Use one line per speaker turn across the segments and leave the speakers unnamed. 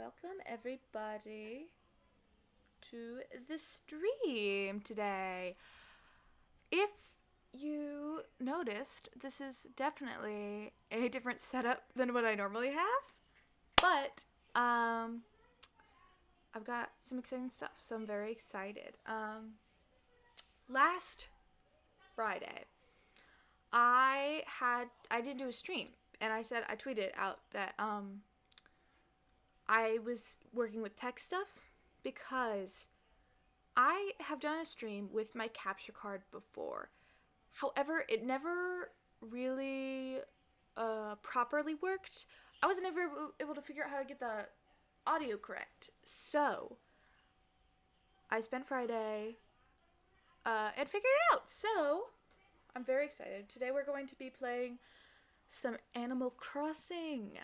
Welcome everybody to the stream today. If you noticed, this is definitely a different setup than what I normally have, but I've got some exciting stuff, so I'm very excited. Last Friday, I didn't do a stream, and I tweeted out that I was working with tech stuff because I have done a stream with my capture card before. However, it never really properly worked. I wasn't ever able to figure out how to get the audio correct. So, I spent Friday and figured it out. So, I'm very excited. Today we're going to be playing some Animal Crossing.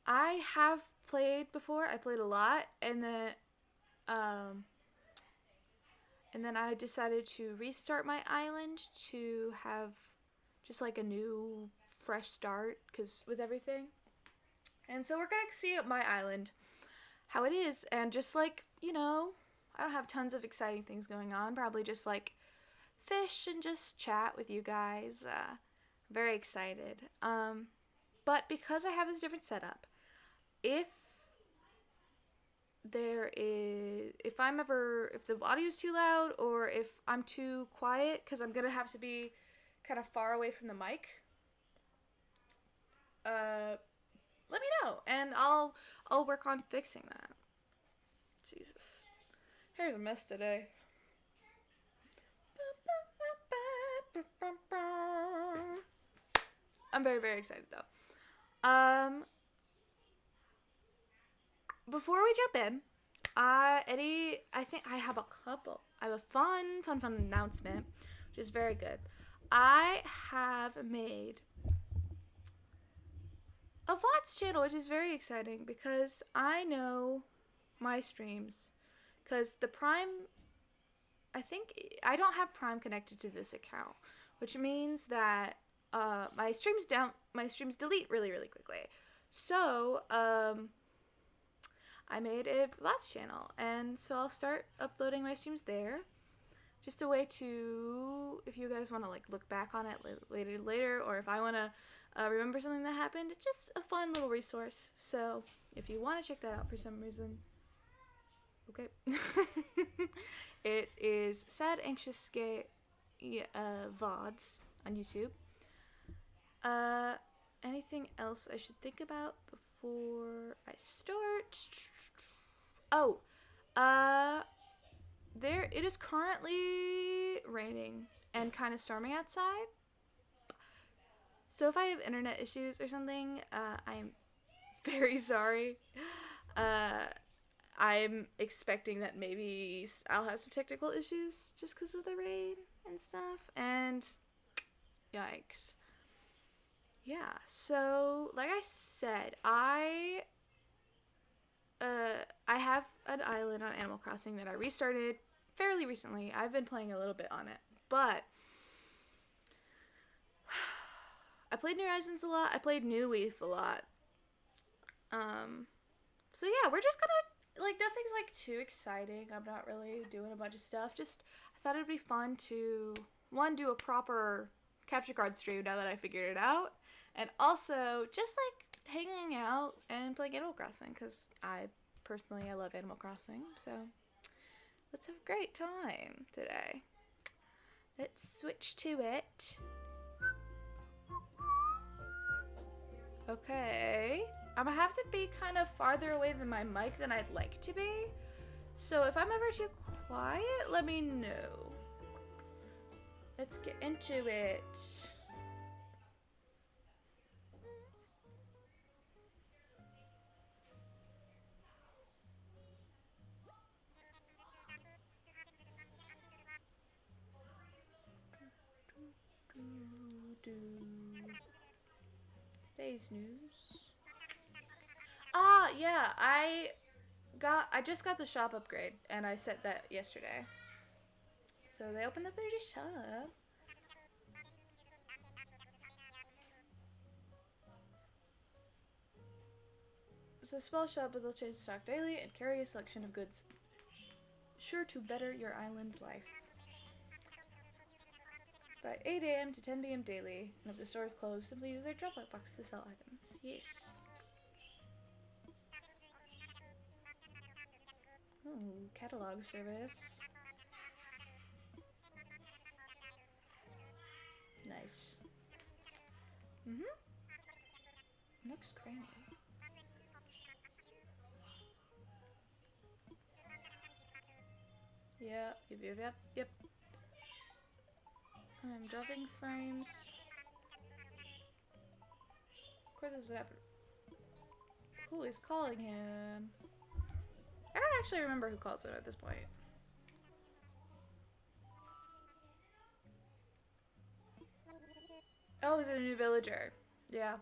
I have played before. I played a lot, um, and then I decided to restart my island to have just like a new, fresh start, cause with everything. And so we're gonna see my island, how it is, and just like I don't have tons of exciting things going on. Probably just like fish and just chat with you guys. Very excited. But because I have this different setup, if if the audio's too loud or if I'm too quiet, because I'm gonna have to be kind of far away from the mic, let me know and I'll work on fixing that. Jesus, hair's a mess today. I'm very, very excited though. Before we jump in, I think I have a couple. I have a fun announcement, which is very good. I have made a VODs channel, which is very exciting because I know my streams. Because the Prime, I think I don't have Prime connected to this account, which means that my streams delete really, really quickly. So, I made a VODs channel, and so I'll start uploading my streams there. Just a way to, if you guys want to like look back on it later, or if I want to remember something that happened, it's just a fun little resource. So if you want to check that out for some reason, okay. It is Sad Anxious Gay VODs on YouTube. Anything else I should think about before I start? Oh, it is currently raining and kind of storming outside. So if I have internet issues or something, I'm very sorry. I'm expecting that maybe I'll have some technical issues just because of the rain and stuff. And yikes. Yeah, so like I said, I have an island on Animal Crossing that I restarted fairly recently. I've been playing a little bit on it, but I played New Horizons a lot. I played New Leaf a lot. So yeah, we're just gonna, like, nothing's like too exciting. I'm not really doing a bunch of stuff. Just I thought it'd be fun to do a proper capture card stream now that I figured it out, and also just like hanging out and playing Animal Crossing because I love Animal Crossing. So let's have a great time today. Let's switch to it. Okay. I'm gonna have to be kind of farther away than my mic than I'd like to be. So if I'm ever too quiet, let me know. Let's get into it. Today's news. Yeah, I just got the shop upgrade and I set that yesterday. So they opened up their shop. It's a small shop, but they'll change stock daily and carry a selection of goods sure to better your island life. By 8 a.m. to 10 p.m. daily, and if the store is closed, simply use their drop box to sell items. Yes. Ooh, catalog service. Nice. Next cranny. Yep. I'm dropping frames. Of course this is happening. Who is calling him? I don't actually remember who calls him at this point. Oh, is it a new villager? Yeah.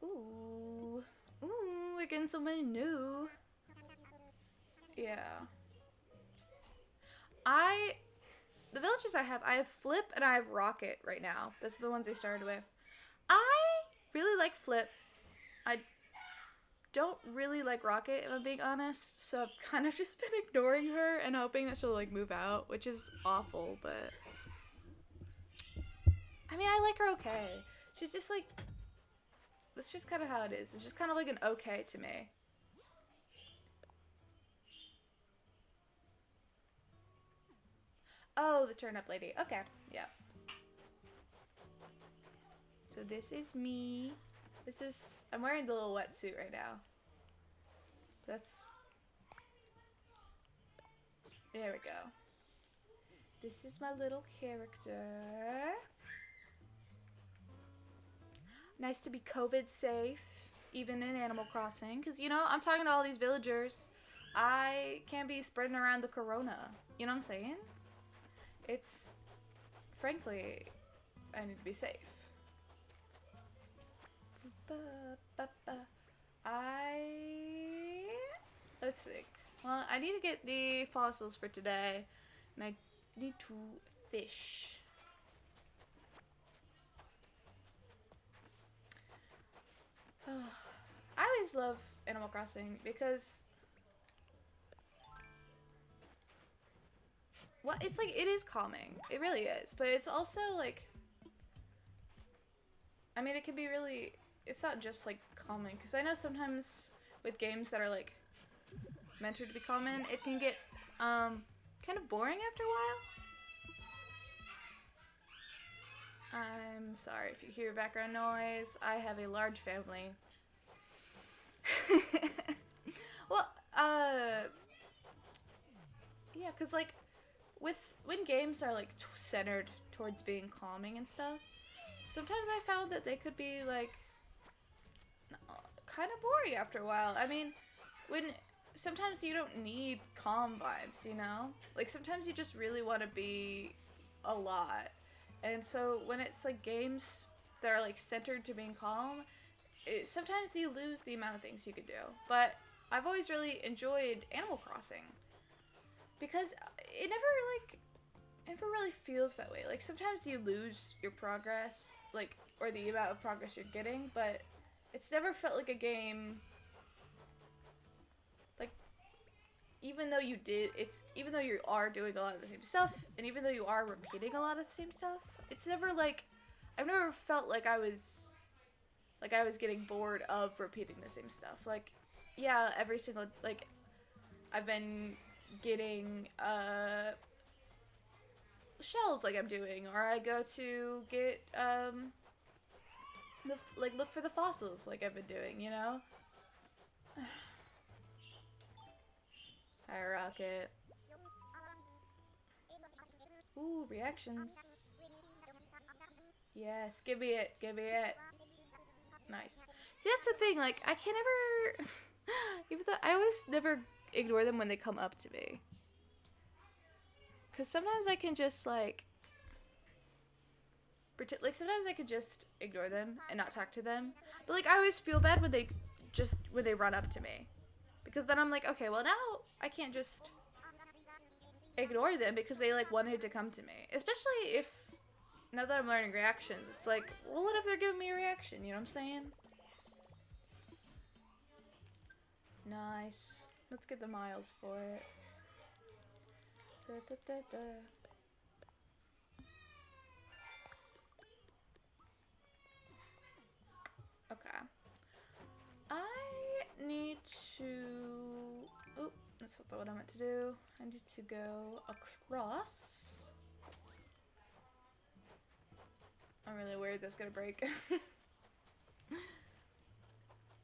Ooh, we're getting so many new. Yeah. The villagers I have Flip and I have Rocket right now. Those are the ones I started with. I really like Flip. I don't really like Rocket, if I'm being honest. So I've kind of just been ignoring her and hoping that she'll like move out, which is awful, but I mean, I like her okay. She's just like, that's just kind of how it is. It's just kind of like an okay to me. Oh, the turn-up lady. Okay, yeah. So this is me. I'm wearing the little wetsuit right now. There we go. This is my little character. Nice to be COVID safe, even in Animal Crossing. Because, you know, I'm talking to all these villagers. I can't be spreading around the corona. You know what I'm saying? Frankly, I need to be safe. Let's think. Well, I need to get the fossils for today, and I need to fish. I always love Animal Crossing because it's like, it is calming. It really is. But it's also like, I mean, it can be really, it's not just like calming. Because I know sometimes with games that are like meant to be calming, it can get kind of boring after a while. I'm sorry if you hear background noise. I have a large family. Well, yeah, because like when games are like centered towards being calming and stuff, sometimes I found that they could be like kind of boring after a while. I mean, sometimes you don't need calm vibes, you know? Like sometimes you just really want to be a lot. And so when it's like games that are like centered to being calm, sometimes you lose the amount of things you could do. But I've always really enjoyed Animal Crossing because it never really feels that way. Like sometimes you lose your progress, like, or the amount of progress you're getting, but it's never felt like a game. Like, even though you are doing a lot of the same stuff, and even though you are repeating a lot of the same stuff, it's never like, I've never felt like I was getting bored of repeating the same stuff. Like, yeah, every single, like, I've been getting, shells like I'm doing, or I go to get, look for the fossils like I've been doing, you know? Hi, Rocket. Ooh, reactions. Yes, give me it. Nice. See, that's the thing, like, I can never, even though I always never ignore them when they come up to me. Because sometimes I can just, like, sometimes I could just ignore them and not talk to them. But, like, I always feel bad when they run up to me. Because then I'm like, okay, well, now I can't just ignore them because they, like, wanted to come to me. Especially if, now that I'm learning reactions, it's like, well, what if they're giving me a reaction? You know what I'm saying? Nice. Let's get the miles for it. Da, da, da, da. Okay. I need to... Oh, that's not what I meant to do. I need to go across. I'm really worried that's gonna break.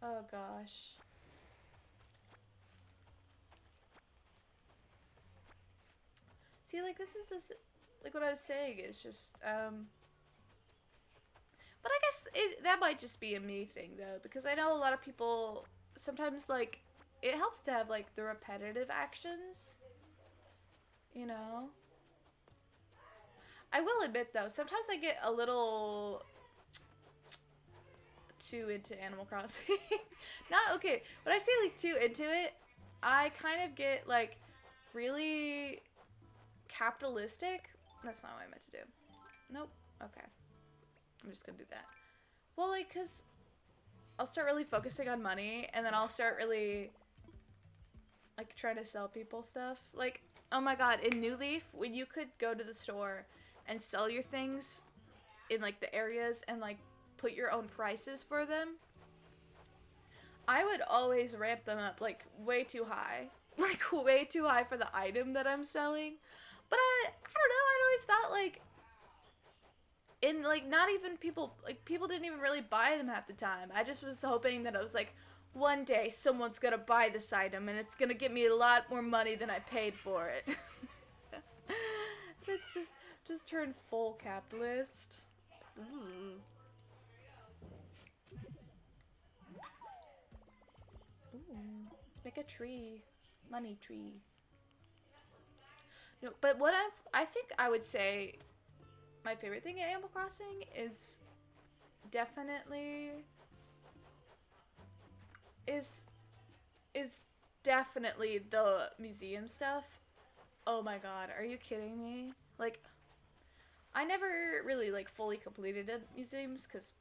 Oh gosh. See, like, like what I was saying is just, but I guess that might just be a me thing, though, because I know a lot of people, sometimes, like, it helps to have, like, the repetitive actions, you know? I will admit, though, sometimes I get a little too into Animal Crossing. Not, okay, but I say, like, too into it, I kind of get, like, really capitalistic. That's not what I meant to do. Nope. Okay. I'm just gonna do that. Well, like, cause I'll start really focusing on money, and then I'll start really, like, trying to sell people stuff. Like, oh my god, in New Leaf, when you could go to the store and sell your things in, like, the areas and, like, put your own prices for them, I would always ramp them up, like, way too high. Like, way too high for the item that I'm selling. But I don't know, I'd always thought, like, and, like, not even people, like, people didn't even really buy them half the time. I just was hoping that I was like, one day someone's gonna buy this item and it's gonna get me a lot more money than I paid for it. It's just turned full capitalist. Ooh. Ooh. Make a tree. Money tree. No, but what I think I would say my favorite thing at Animal Crossing is definitely definitely the museum stuff. Oh my god, are you kidding me? Like, I never really, like, fully completed museums, because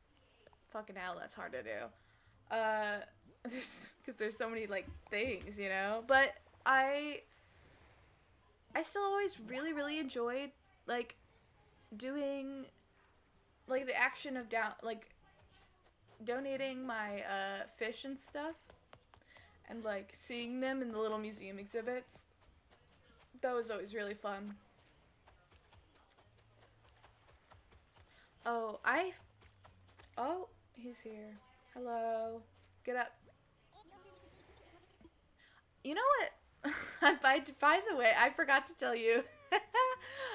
fucking hell, that's hard to do. Because there's so many, like, things, you know? But I still always really, really enjoyed, like, doing, like, the action of donating my fish and stuff, and, like, seeing them in the little museum exhibits. That was always really fun. Oh, he's here. Hello. Get up. You know what? By the way, I forgot to tell you.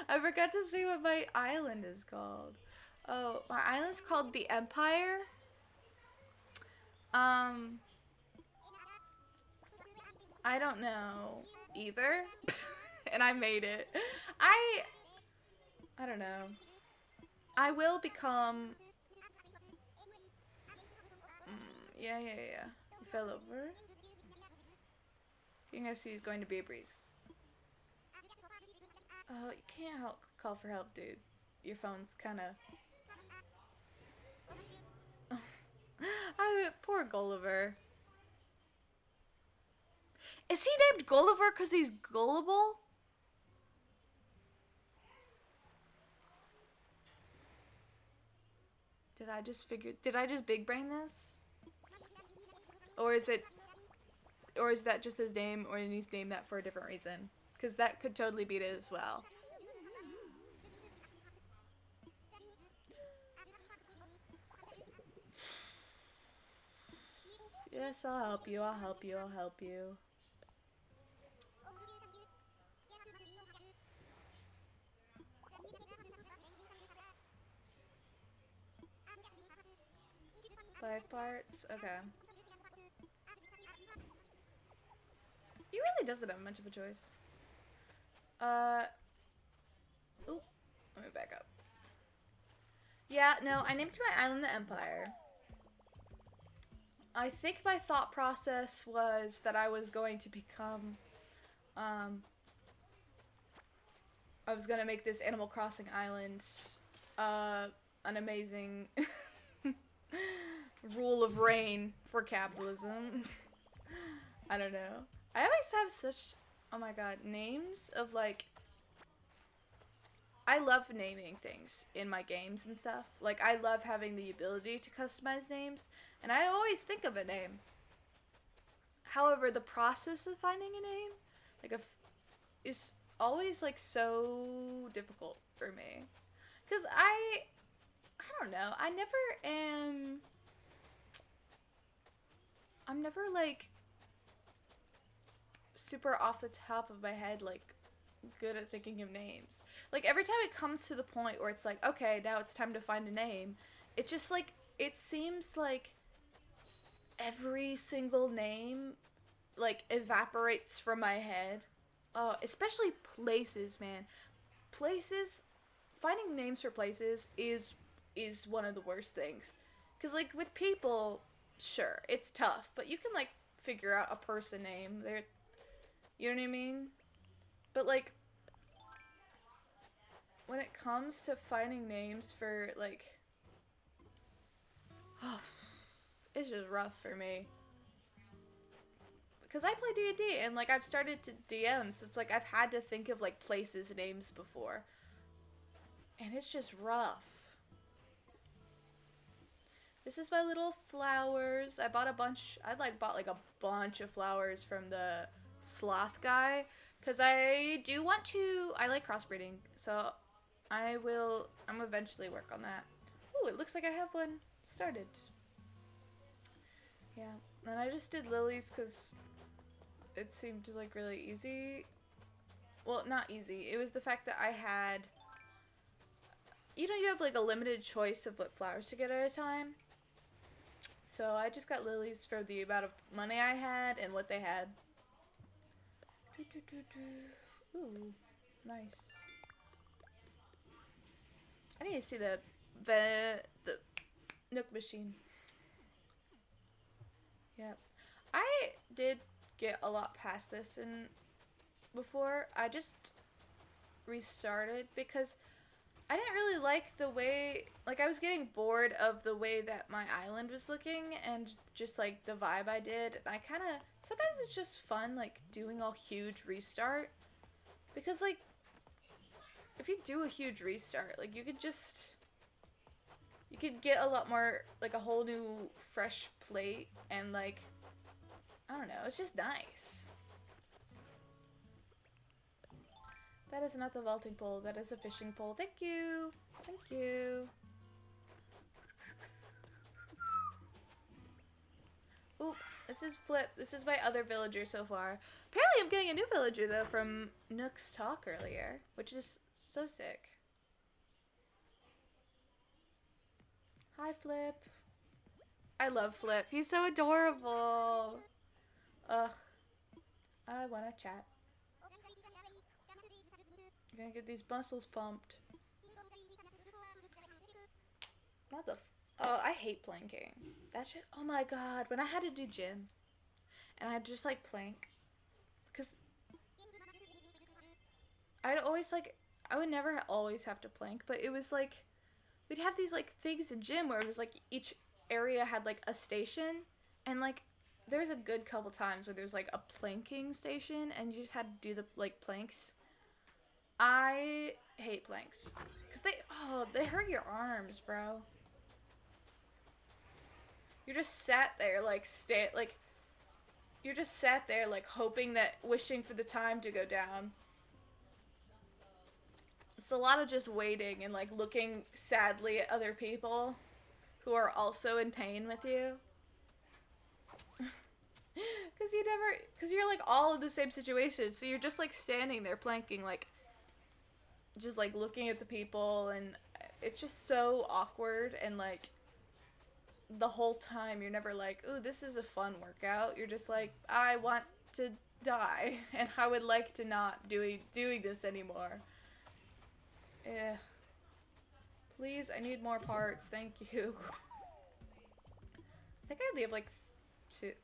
I forgot to say what my island is called. Oh, my island's called the Empire. I don't know either. And I made it. I don't know. I will become... yeah. You fell over? You guess who's going to be a breeze. Oh, you can't call for help, dude. Your phone's kinda... poor Gulliver. Is he named Gulliver because he's gullible? Did I just big brain this? Or is that just his name, or he's named that for a different reason? Because that could totally be it as well. Yes, I'll help you. Five parts? Okay. He really doesn't have much of a choice. Oop. Let me back up. Yeah, no, I named my island the Empire. I think my thought process was that I was going to become, I was gonna make this Animal Crossing island, an amazing rule of reign for capitalism. I don't know. I always have such, oh my god, names of like, I love naming things in my games and stuff. Like, I love having the ability to customize names, and I always think of a name. However, the process of finding a name, like, is always like so difficult for me. Cause I don't know. I'm never like super off the top of my head like good at thinking of names. Like every time it comes to the point where it's like, okay, now it's time to find a name, it just like it seems like every single name like evaporates from my head. Especially places, man. Places, finding names for places is one of the worst things. Cuz like with people, sure, it's tough, but you can like figure out a person name. There, you know what I mean? But like when it comes to finding names for like oh, it's just rough for me. Because I play D&D and like I've started to DM, so it's like I've had to think of like places names before. And it's just rough. This is my little flowers. I bought a bunch. I like bought like a bunch of flowers from the sloth guy because I do want to. I like crossbreeding, so I'm eventually work on that. Oh, it looks like I have one started. Yeah, and I just did lilies because it seemed like really easy. Well, not easy. It was the fact that I had. You know, you have like a limited choice of what flowers to get at a time. So I just got lilies for the amount of money I had and what they had. Ooh, nice. I need to see the Nook machine. Yep. I did get a lot past this and before. I just restarted because I didn't really like the way, like I was getting bored of the way that my island was looking and just like the vibe I did. And I kind of, sometimes it's just fun like doing a huge restart because like if you do a huge restart, like you could get a lot more, like a whole new fresh plate and like, I don't know, it's just nice. That is not the vaulting pole, that is a fishing pole. Thank you. Thank you. Oop, this is Flip. This is my other villager so far. Apparently I'm getting a new villager though from Nook's talk earlier, which is so sick. Hi, Flip. I love Flip. He's so adorable. Ugh. I wanna chat. I'm gonna get these muscles pumped. Not the. Oh, I hate planking. That shit. Oh my god. When I had to do gym, and I'd just like plank, cause I'd always like. I would never always have to plank, but it was like we'd have these like things in gym where it was like each area had like a station, and like there's a good couple times where there's like a planking station, and you just had to do the like planks. I hate planks because they hurt your arms, bro. You're just sat there you're just sat there like hoping that wishing for the time to go down. It's a lot of just waiting and like looking sadly at other people who are also in pain with you. Cause you're like all in the same situation, so you're just like standing there planking, like just like looking at the people, and it's just so awkward. And like the whole time you're never like, ooh, this is a fun workout. You're just like, I want to die and I would like to not doing this anymore. Yeah. Please, I need more parts. Thank you. I think I only have like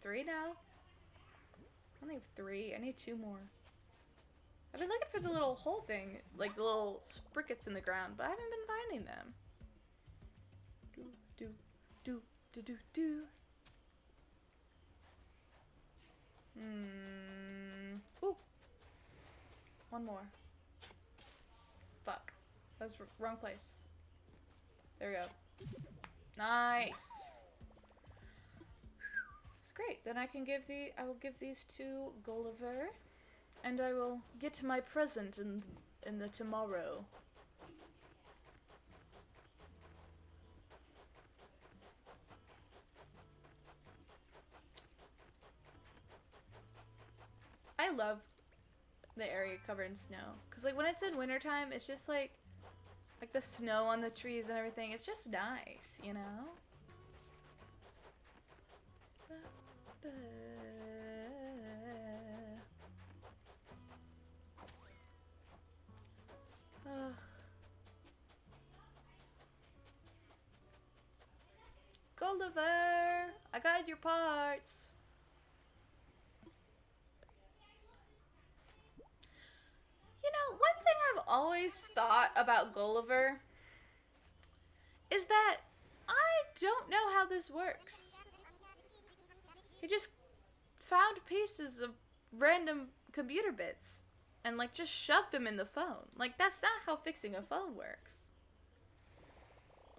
three now. I only have three. I need two more. I've been looking for the little hole thing, like the little sprickets in the ground, but I haven't been finding them. Do. Ooh. One more. Fuck. That was wrong place. There we go. Nice. It's great. Then I will give these to Gulliver. And I will get my present in the tomorrow. I love the area covered in snow. Cause like when it's in wintertime, it's just like the snow on the trees and everything. It's just nice, you know? Gulliver! I got your parts! You know, one thing I've always thought about Gulliver is that I don't know how this works. He just found pieces of random computer bits and like just shoved them in the phone. Like that's not how fixing a phone works.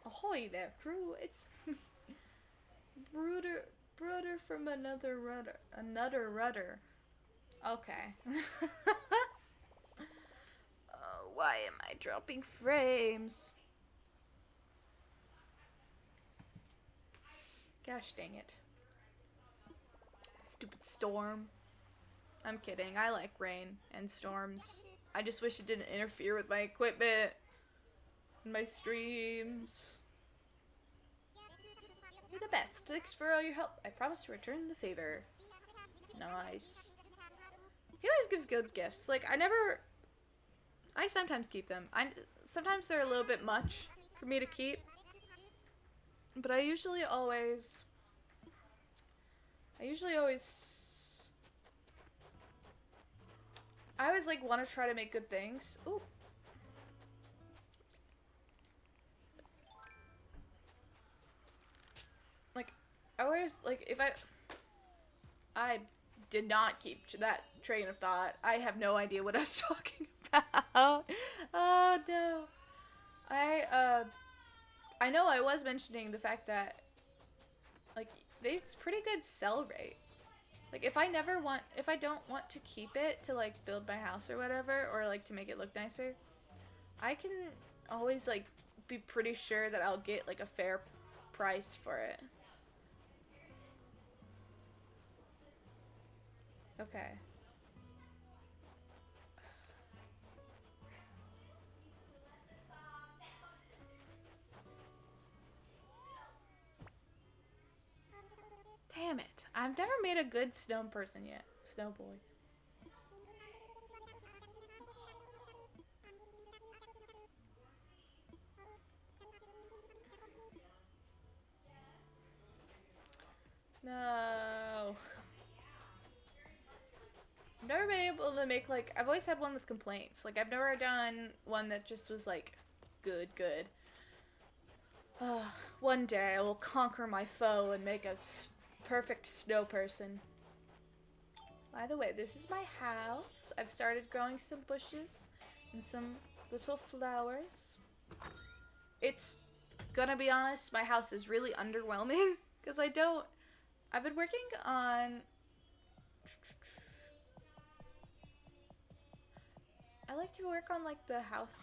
Ahoy there, crew! It's Bruder from another rudder. Okay. Oh, why am I dropping frames? Gosh dang it. Stupid storm. I'm kidding. I like rain and storms. I just wish it didn't interfere with my equipment and my streams. You're the best. Thanks for all your help. I promise to return the favor. Nice. He always gives good gifts. Like, I sometimes keep them. Sometimes they're a little bit much for me to keep. But I usually always like want to try to make good things. Ooh. Like, I always, like, if I did not keep that train of thought. I have no idea what I was talking about. Oh, no. I know I was mentioning the fact that, like, it's pretty good sell rate. Like, if I don't want to keep it to, like, build my house or whatever, or, like, to make it look nicer, I can always, like, be pretty sure that I'll get, like, a fair price for it. Okay. Damn it. I've never made a good snow person yet. Snow boy. No. I've never been able to make, like, I've always had one with complaints. Like, I've never done one that just was, like, good. One day I will conquer my foe and make a perfect snow person. By the way, this is my house. I've started growing some bushes and some little flowers. It's, gonna be honest, my house is really underwhelming because I've been working on, I like to work on, like, the house.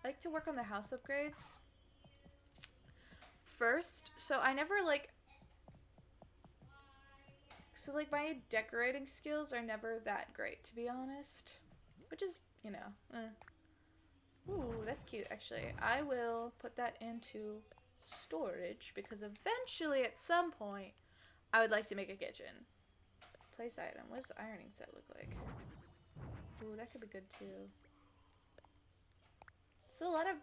I like to work on the house upgrades first. So I never, like, my decorating skills are never that great, to be honest. Which is, you know, Ooh, that's cute, actually. I will put that into storage because eventually, at some point, I would like to make a kitchen. Place item. What does the ironing set look like? Ooh, that could be good too. So a lot of,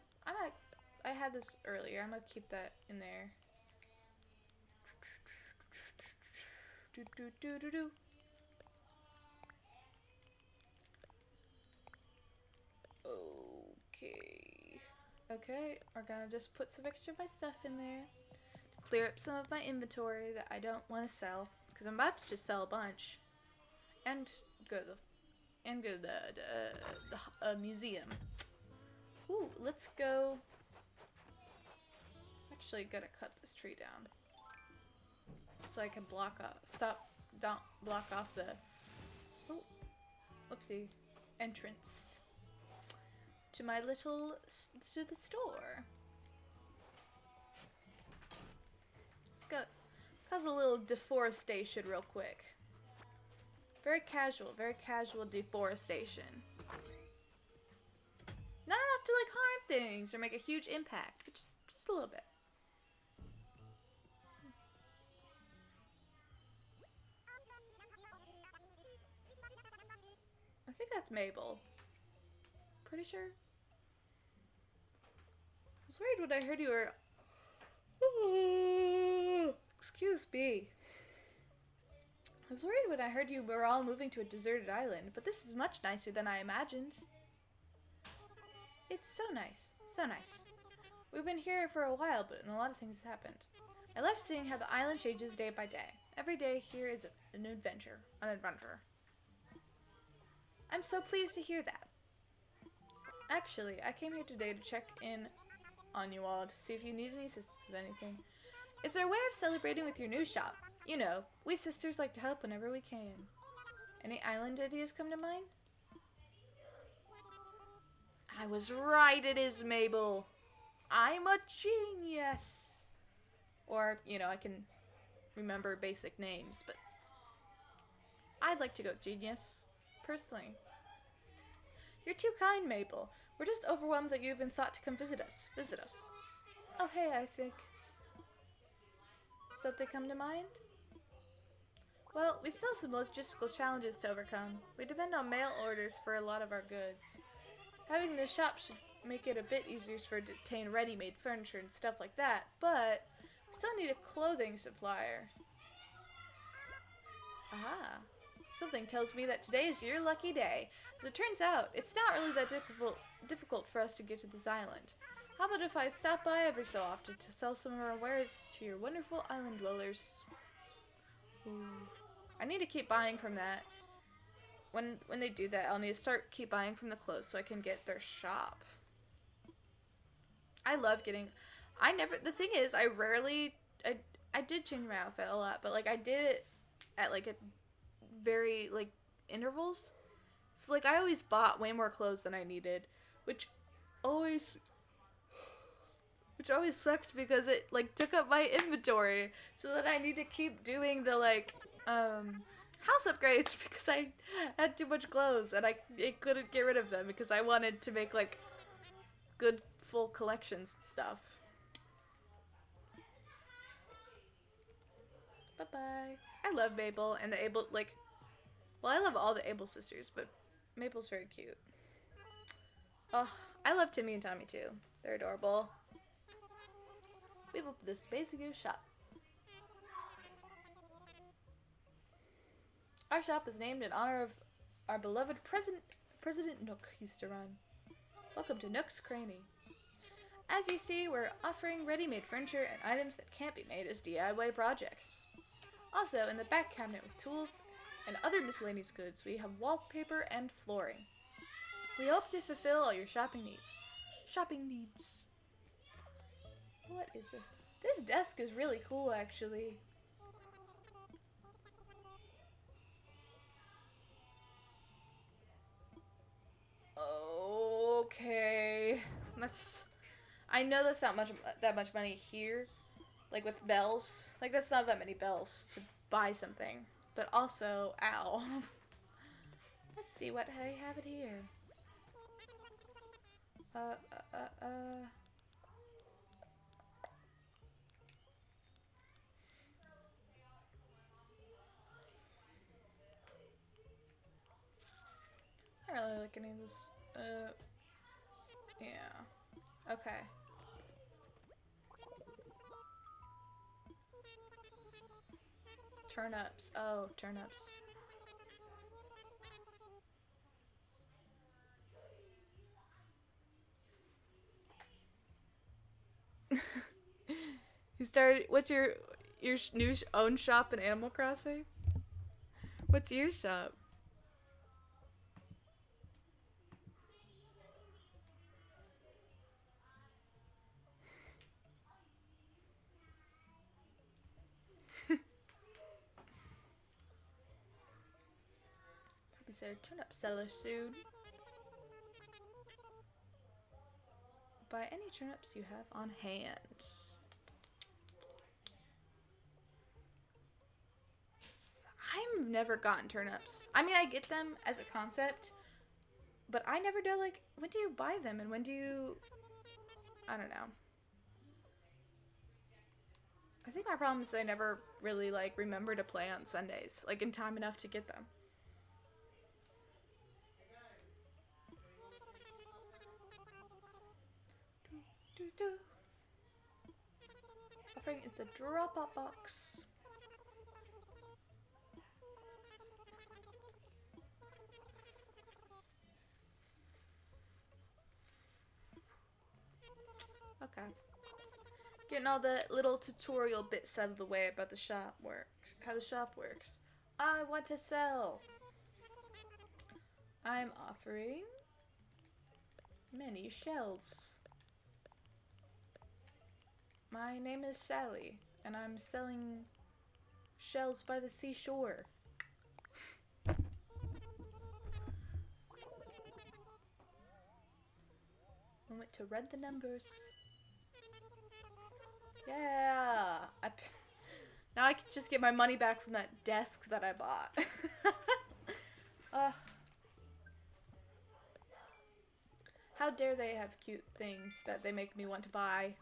I had this earlier. I'm gonna keep that in there. Do. Okay. Okay, we're gonna just put some extra of my stuff in there. clear up some of my inventory that I don't want to sell, because I'm about to just sell a bunch, and go to the museum. Ooh, let's go. Actually, gotta cut this tree down so I can don't block off the, oh, whoopsie, entrance to my little, to the store. Let's go, cause a little deforestation real quick. Very casual deforestation. Not enough to like harm things or make a huge impact, but just a little bit. I think that's Mabel. Pretty sure. I was worried when I heard you were. Excuse me. I was worried when I heard you were all moving to a deserted island, but this is much nicer than I imagined. It's so nice. So nice. We've been here for a while, but a lot of things have happened. I love seeing how the island changes day by day. Every day here is an adventure. I'm so pleased to hear that. Actually, I came here today to check in on you all to see if you need any assistance with anything. It's our way of celebrating with your new shop. You know, we sisters like to help whenever we can. Any island ideas come to mind? I was right, it is Mabel. I'm a genius. Or, you know, I can remember basic names, but I'd like to go genius, personally. You're too kind, Mabel. We're just overwhelmed that you even thought to come visit us. Oh, hey, I think. Something come to mind? Well, we still have some logistical challenges to overcome. We depend on mail orders for a lot of our goods. Having the shop should make it a bit easier for to obtain ready-made furniture and stuff like that, but we still need a clothing supplier. Aha. Something tells me that today is your lucky day. As it turns out, it's not really that difficult for us to get to this island. How about if I stop by every so often to sell some of our wares to your wonderful island dwellers? Ooh. I need to keep buying from that. When they do that, I'll need to keep buying from the clothes so I can get their shop. I love getting... The thing is, I did change my outfit a lot, but, like, I did it at, like, a very, like, intervals. So, like, I always bought way more clothes than I needed, which always sucked because it, like, took up my inventory. So then I need to keep doing the, like, house upgrades because I had too much clothes and I couldn't get rid of them because I wanted to make, like, good full collections and stuff. Bye-bye. I love Mabel and the Able, like, well, I love all the Able sisters, but Mabel's very cute. Oh, I love Timmy and Tommy too. They're adorable. We've opened this basic new shop. Our shop is named in honor of our beloved President Nook used to run. Welcome to Nook's Cranny. As you see, we're offering ready-made furniture and items that can't be made as DIY projects. Also, in the back cabinet with tools and other miscellaneous goods, we have wallpaper and flooring. We hope to fulfill all your shopping needs. What is this? This desk is really cool, actually. Okay. I know that's not that much money here. Like with bells. Like that's not that many bells to buy something. But also, ow. Let's see what I have it here. I don't really like any of this. Yeah. Okay. Turnips. Oh, turnips. He's Start. What's your new own shop in Animal Crossing? What's your shop? Is there a turnip seller soon? Buy any turnips you have on hand. I've never gotten turnips. I mean, I get them as a concept, but I never know, like, when do you buy them and when do you... I don't know. I think my problem is I never really, like, remember to play on Sundays, like, in time enough to get them. Offering is the drop-off box. Okay. Getting all the little tutorial bits out of the way about the shop works. How the shop works. I want to sell. I'm offering many shells. My name is Sally, and I'm selling shells by the seashore. Moment to read the numbers. Yeah! Now I can just get my money back from that desk that I bought. How dare they have cute things that they make me want to buy.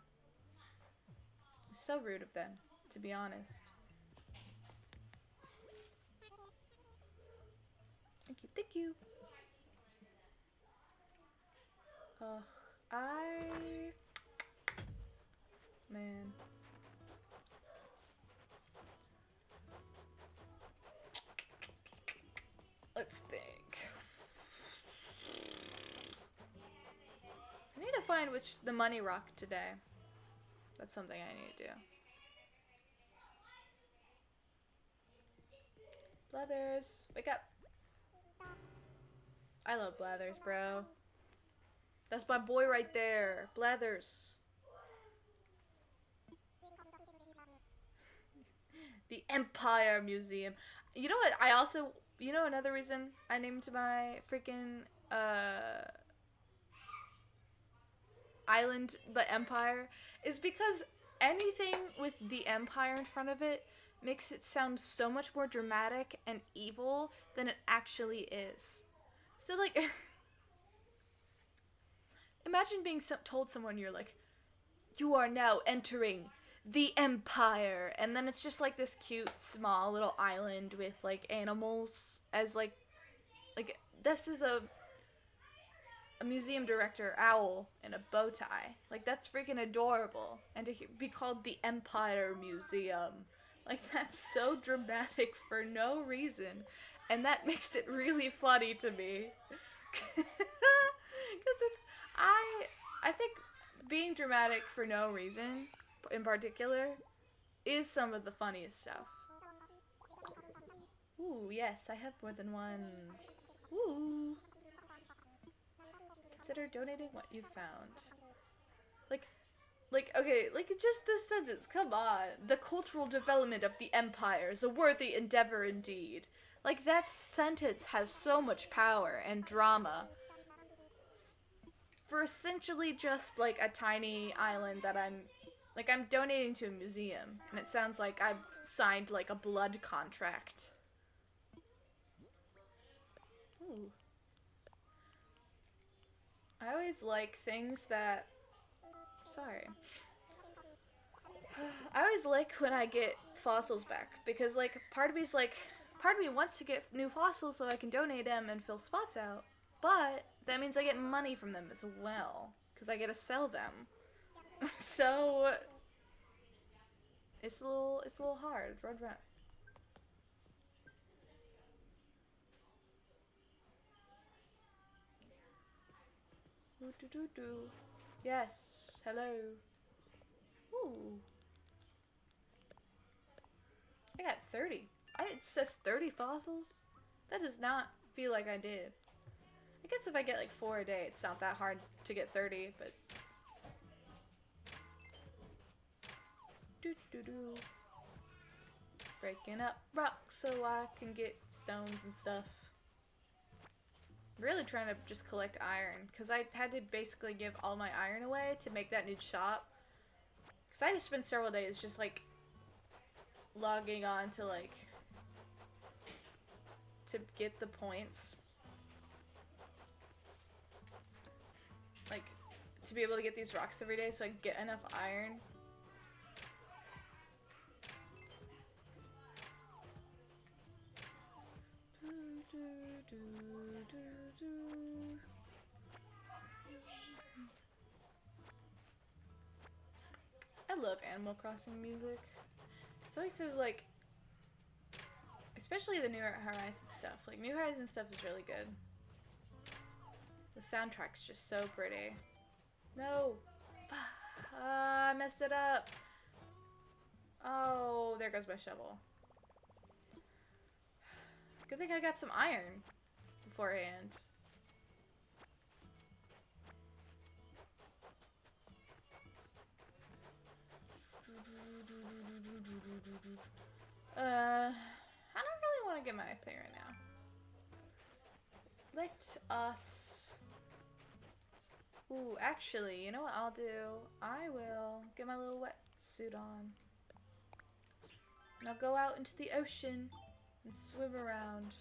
So rude of them, to be honest. Thank you, thank you. Man. Let's think. I need to find the money rock today. That's something I need to do. Blathers, wake up. I love Blathers, bro. That's my boy right there. Blathers. The Empire Museum. You know what? I also... You know another reason I named my freaking island the Empire is because anything with the Empire in front of it makes it sound so much more dramatic and evil than it actually is. So, like, imagine being told someone you're like, you are now entering the Empire, and then it's just like this cute small little island with like animals as like this is a museum director owl in a bow tie. Like, that's freaking adorable. And to be called the Empire Museum, like, that's so dramatic for no reason, and that makes it really funny to me. Because it's I think being dramatic for no reason in particular is some of the funniest stuff. Ooh, yes, I have more than one. Ooh. Consider donating what you found. Okay, just this sentence, come on. The cultural development of the Empire is a worthy endeavor indeed. Like, that sentence has so much power and drama. For essentially just, like, a tiny island that I'm donating to a museum, and it sounds like I've signed, like, a blood contract. Ooh. I always like things that... Sorry. I always like when I get fossils back, because, like, part of me wants to get new fossils so I can donate them and fill spots out, but that means I get money from them as well, because I get to sell them. So it's a little hard. Run. Yes. Hello. Ooh. I got 30. It says 30 fossils? That does not feel like I did. I guess if I get like 4 a day, it's not that hard to get 30, but... Doo-doo-doo. Breaking up rocks so I can get stones and stuff. Really trying to just collect iron, because I had to basically give all my iron away to make that new shop. Because I just spent several days just like logging on to like to get the points, like to be able to get these rocks every day so I get enough iron. I love Animal Crossing music. It's always so like, especially the New Horizons stuff. Like New Horizons stuff is really good. The soundtrack's just so pretty. No, I messed it up. Oh, there goes my shovel. Good thing I got some iron beforehand. I don't really want to get my thing right now. Let us... Ooh, actually, you know what I'll do? I will get my little wetsuit on. And I'll go out into the ocean and swim around.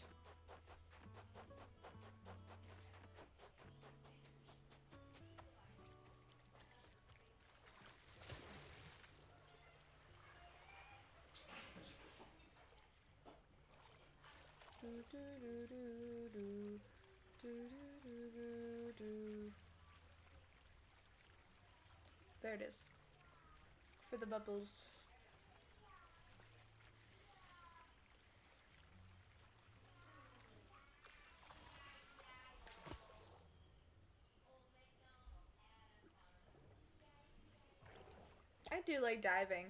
There it is. For the bubbles. I do like diving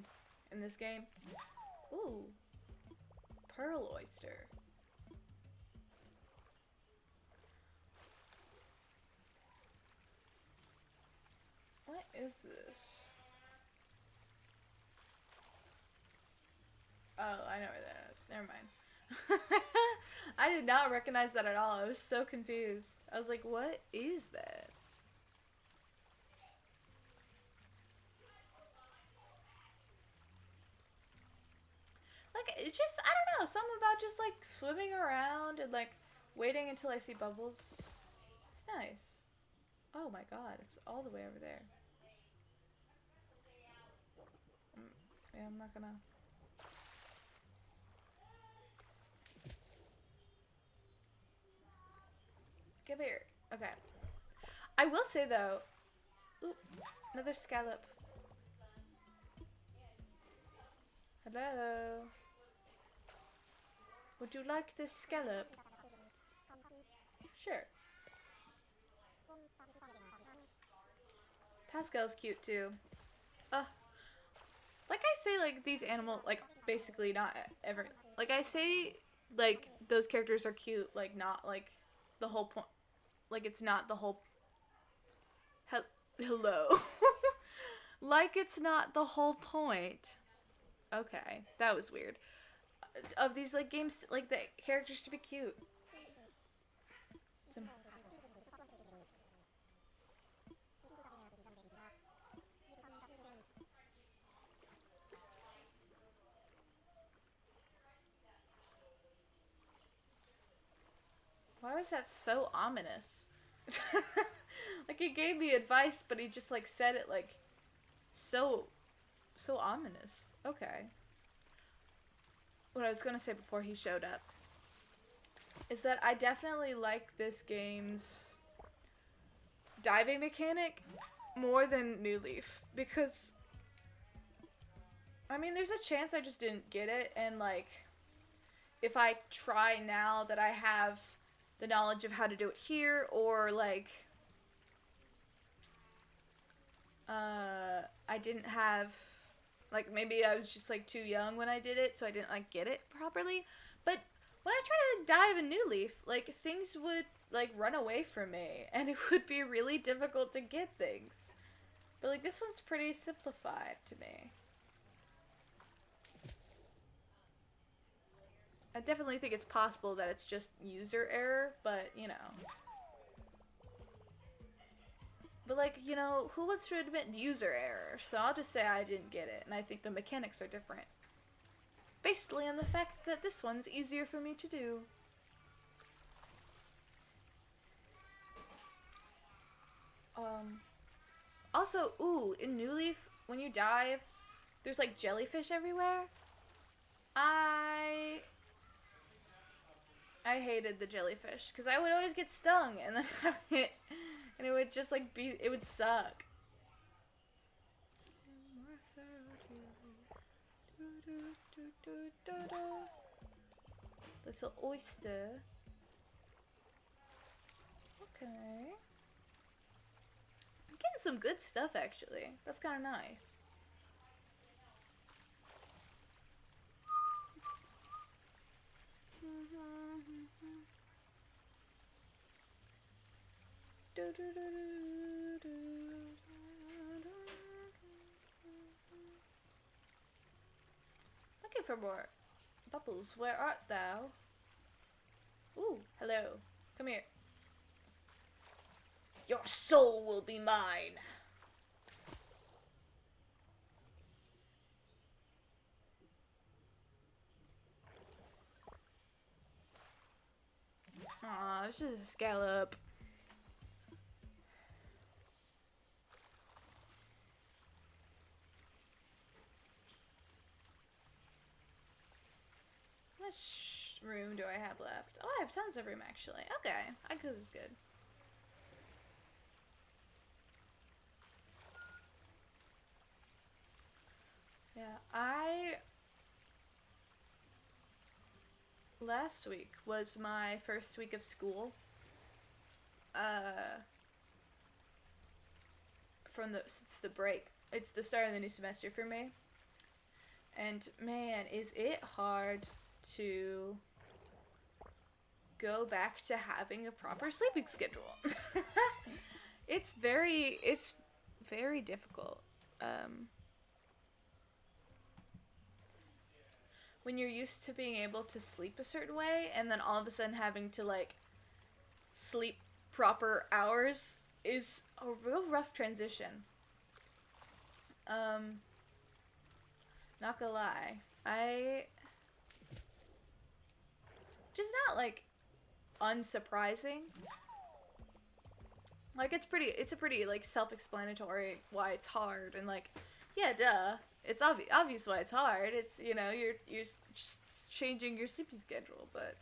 in this game. Ooh. Pearl oyster. What is this? Oh, I know where that is. Never mind. I did not recognize that at all. I was so confused. I was like, what is that? Like, it just, I don't know, something about just like swimming around and like waiting until I see bubbles. It's nice. Oh my god, it's all the way over there. Yeah, I'm not gonna... Give here. Okay. I will say though... Ooh, another scallop. Hello? Would you like this scallop? Sure. Pascal's cute too. Like I say, like these animal, like basically not ever, like I say, like those characters are cute, like not like the whole point, like it's not the whole. Hello. Like it's not the whole point. Okay, that was weird. Of these like games, like the characters to be cute. Some... Why was that so ominous? Like he gave me advice, but he just like said it like so ominous. Okay. What I was gonna say before he showed up is that I definitely like this game's diving mechanic more than New Leaf, because I mean there's a chance I just didn't get it, and like if I try now that I have the knowledge of how to do it here, or like I didn't have Like maybe I was just like too young when I did it, so I didn't like get it properly. But when I tried to like, dive a new leaf, like things would like run away from me, and it would be really difficult to get things. But like this one's pretty simplified to me. I definitely think it's possible that it's just user error, but you know. But like, you know, who wants to admit user error? So I'll just say I didn't get it, and I think the mechanics are different. Basically on the fact that this one's easier for me to do. Also, ooh, in New Leaf, when you dive, there's like jellyfish everywhere. I hated the jellyfish because I would always get stung and then and it would just like be, it would suck. Little oyster. Okay. I'm getting some good stuff actually. That's kind of nice. Looking for more. Bubbles, where art thou? Ooh, hello. Come here. Your soul will be mine. Aw, it's just a scallop. How much room do I have left? Oh, I have tons of room actually. Okay, I think this is good. Yeah, last week was my first week of school. Since the break. It's the start of the new semester for me. And man, is it hard to go back to having a proper sleeping schedule. It's very difficult. When you're used to being able to sleep a certain way and then all of a sudden having to like sleep proper hours is a real rough transition. Not gonna lie. Just not like unsurprising. Like it's a pretty like self-explanatory why it's hard and like yeah, duh. It's obvious why it's hard. It's, you know, you're just changing your sleeping schedule, but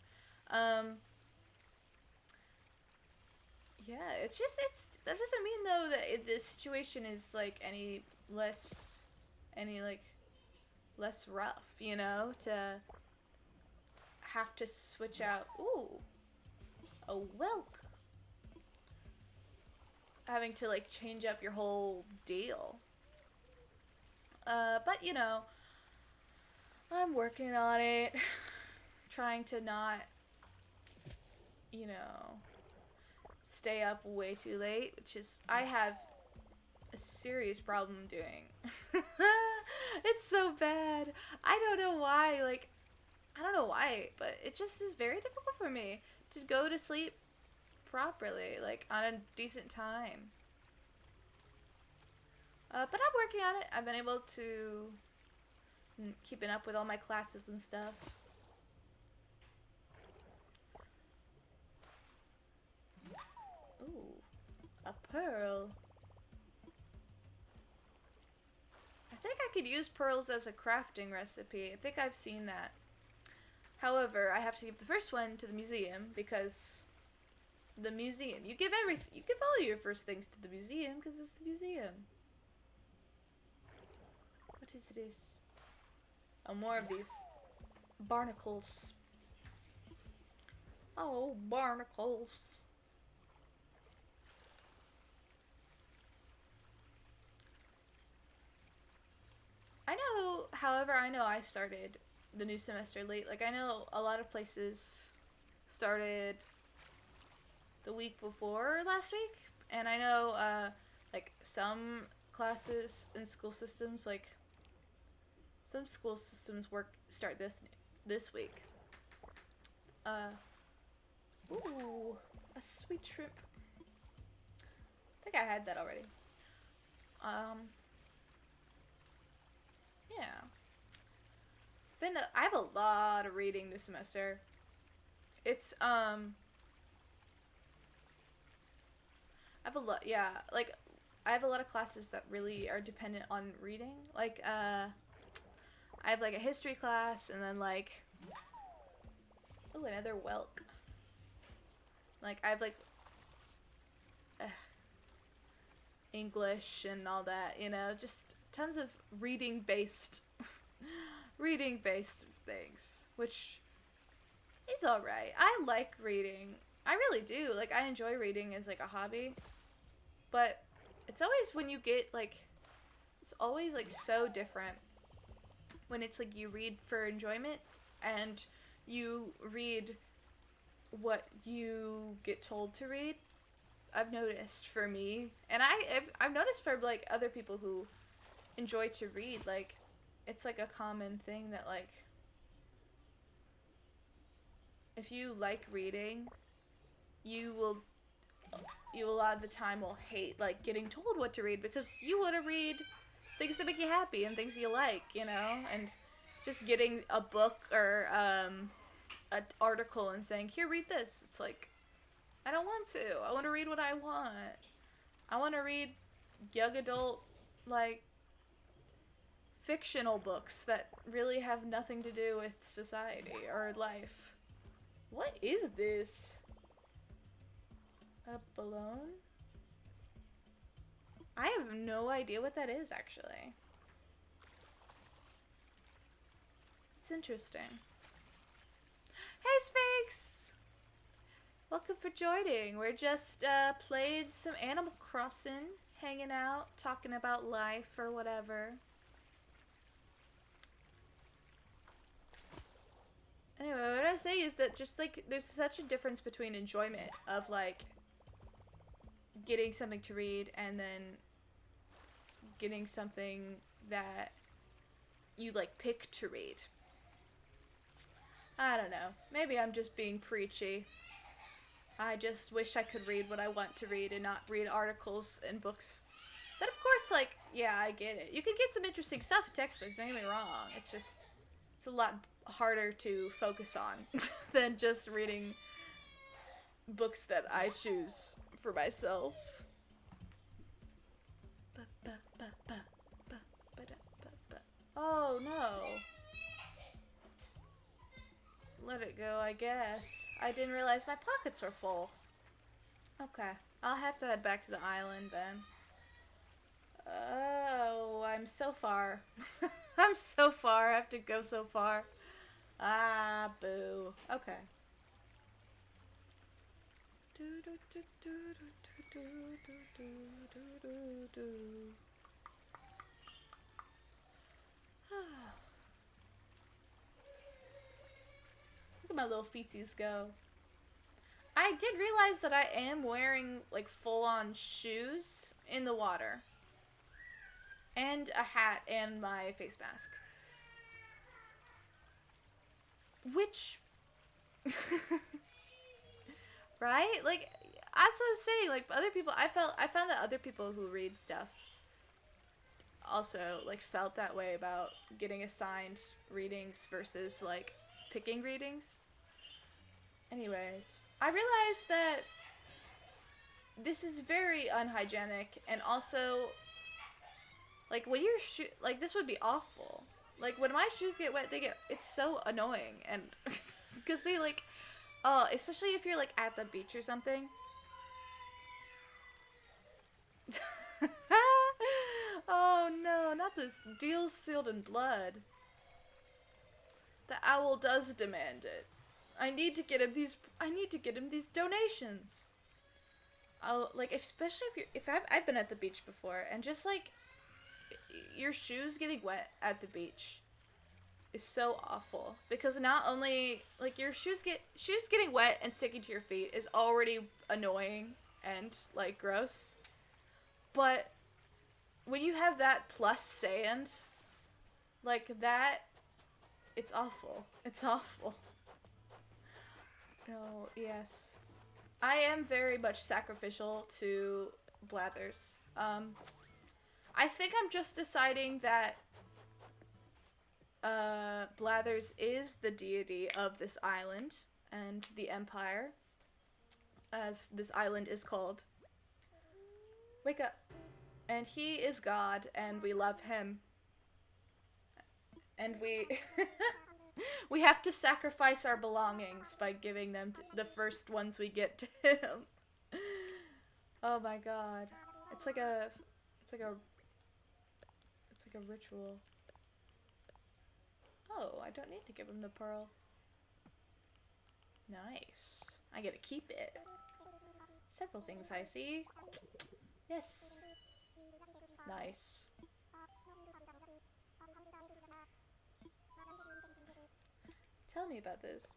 yeah, that doesn't mean though that the situation is like any less rough, you know, to have to switch out. Ooh, a whelk. Having to like change up your whole deal. But you know, I'm working on it, trying to not, you know, stay up way too late, which is I have a serious problem doing. It's so bad. I don't know why, but it just is very difficult for me to go to sleep properly, like on a decent time. But I'm working on it. I've been able to keeping up with all my classes and stuff. Ooh, a pearl. I think I could use pearls as a crafting recipe. I think I've seen that. However, I have to give the first one to the museum because the museum. You give all your first things to the museum because it's the museum. What is this? Oh, more of these barnacles. Oh, barnacles. However, I know I started the new semester late. Like, I know a lot of places started the week before last week, and I know, like, some classes in school systems, like, some school systems start this week. Ooh, a sweet trip. I think I had that already. Yeah. I have a lot of reading this semester. It's I have a lot, yeah, like I have a lot of classes that really are dependent on reading. Like I have like a history class, and then like, oh, another Welk. Like I have like English and all that, just tons of reading based things, which is all right. I like reading. I really do. Like, I enjoy reading as like a hobby. But it's always when you get like, it's always like so different when it's like you read for enjoyment and you read what you get told to read. I've noticed for me, and I've noticed for like other people who enjoy to read, like it's like a common thing that like if you like reading, you will a lot of the time will hate like getting told what to read, because you want to read things that make you happy and things you like, and just getting a book or an article and saying, here, read this. It's like, I don't want to. I want to read what I want. I want to read young adult, like, fictional books that really have nothing to do with society or life. What is this? A balloon? I have no idea what that is, actually. It's interesting. Hey, Sphinx! Welcome for joining. We're just played some Animal Crossing, hanging out, talking about life or whatever. Anyway, what I say is that just like there's such a difference between enjoyment of like getting something to read and then getting something that you like pick to read. I don't know. Maybe I'm just being preachy. I just wish I could read what I want to read and not read articles and books. That, of course, like, yeah, I get it. You can get some interesting stuff in textbooks, don't get me wrong. It's just, it's a lot harder to focus on than just reading books that I choose for myself. Oh, no. Let it go, I guess. I didn't realize my pockets were full. Okay. I'll have to head back to the island then. Oh, I'm so far. I'm so far. I have to go so far. Ah, boo. Okay. Look at my little feetsies go. I did realize that I am wearing like full-on shoes in the water. And a hat and my face mask. Which right? Like that's what I'm saying. Like other people I found that other people who read stuff also like felt that way about getting assigned readings versus like picking readings. Anyways, I realized that this is very unhygienic, and also like when your like this would be awful. Like when my shoes get wet, it's so annoying, and because they like especially if you're like at the beach or something. Oh no, not this deal sealed in blood. The owl does demand it. I need to get him these donations. Oh, like especially if I've been at the beach before, and just like your shoes getting wet at the beach is so awful because not only like your shoes getting wet and sticking to your feet is already annoying and like gross, but when you have that plus sand like that, it's awful. It's awful. No, yes. I am very much sacrificial to Blathers. I think I'm just deciding that Blathers is the deity of this island and the Empire, as this island is called. Wake up. And he is God, and we love him. And we we have to sacrifice our belongings by giving them to the first ones we get to him. Oh my god. It's like a ritual. Oh, I don't need to give him the pearl. Nice. I get to keep it. Several things I see. Yes. Nice. Tell me about this.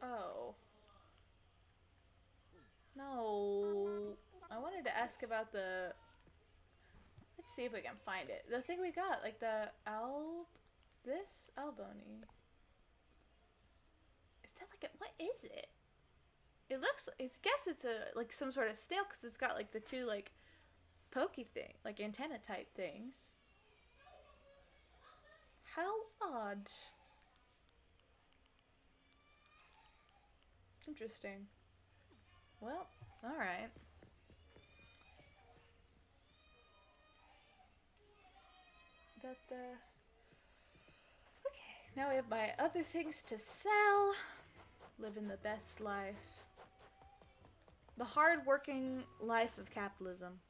Oh. No. I wanted to ask about the... Let's see if we can find it. The thing we got, like the this albony. Is that like a... What is it? It looks... I guess it's a like some sort of snail because it's got like the two like pokey thing, like antenna type things. How odd. Interesting. Well, alright. Okay, now we have my other things to sell. Living the best life. The hard-working life of capitalism.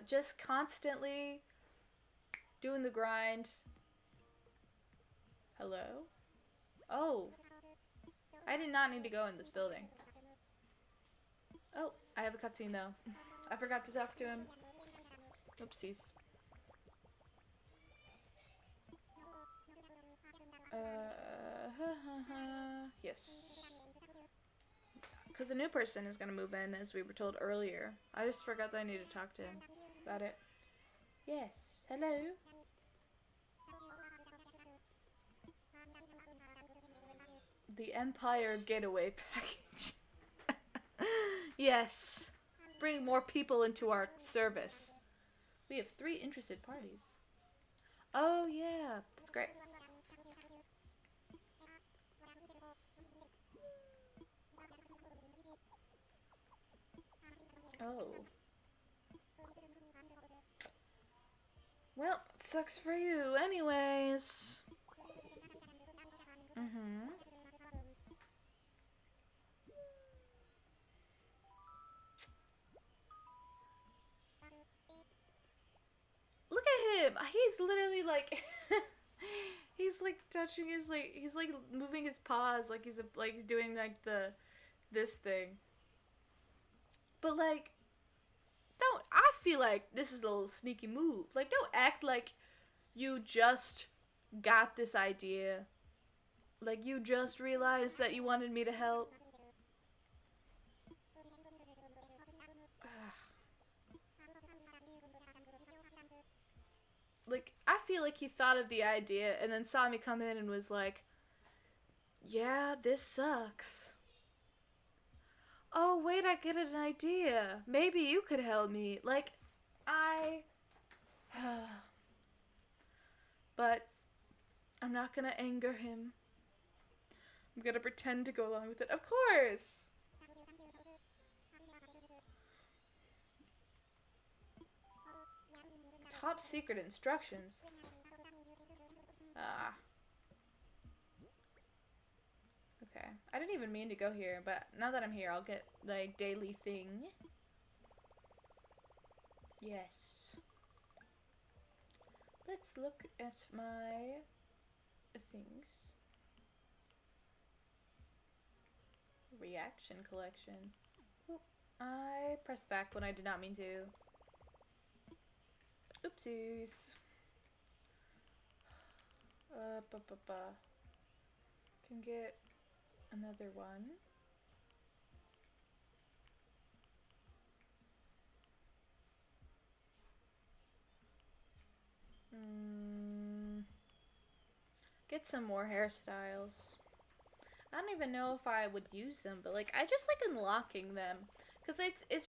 Just constantly doing the grind. Hello? Oh. I did not need to go in this building. Oh, I have a cutscene though. I forgot to talk to him. Oopsies. Yes. Because the new person is going to move in, as we were told earlier. I just forgot that I needed to talk to him about it. Yes. Hello? The Empire Getaway Package. Yes. Bring more people into our service. We have 3 interested parties. Oh, yeah. That's great. Oh. Well, sucks for you anyways. Mm-hmm. Look at him! He's literally like... he's like touching his like... He's like moving his paws like he's like doing like this thing. But like... I feel like this is a little sneaky move. Like, don't act like you just got this idea. Like, you just realized that you wanted me to help. Like, I feel like he thought of the idea and then saw me come in and was like, yeah, this sucks. Oh, wait, I get an idea. Maybe you could help me. Like, but I'm not gonna anger him. I'm gonna pretend to go along with it. Of course! Top secret instructions. Ah. Okay. I didn't even mean to go here, but now that I'm here, I'll get the daily thing. Yes. Let's look at my things. Reaction collection. Ooh, I pressed back when I did not mean to. Oopsies. Can get another one. Get some more hairstyles. I don't even know if I would use them, but like I just like unlocking them because it's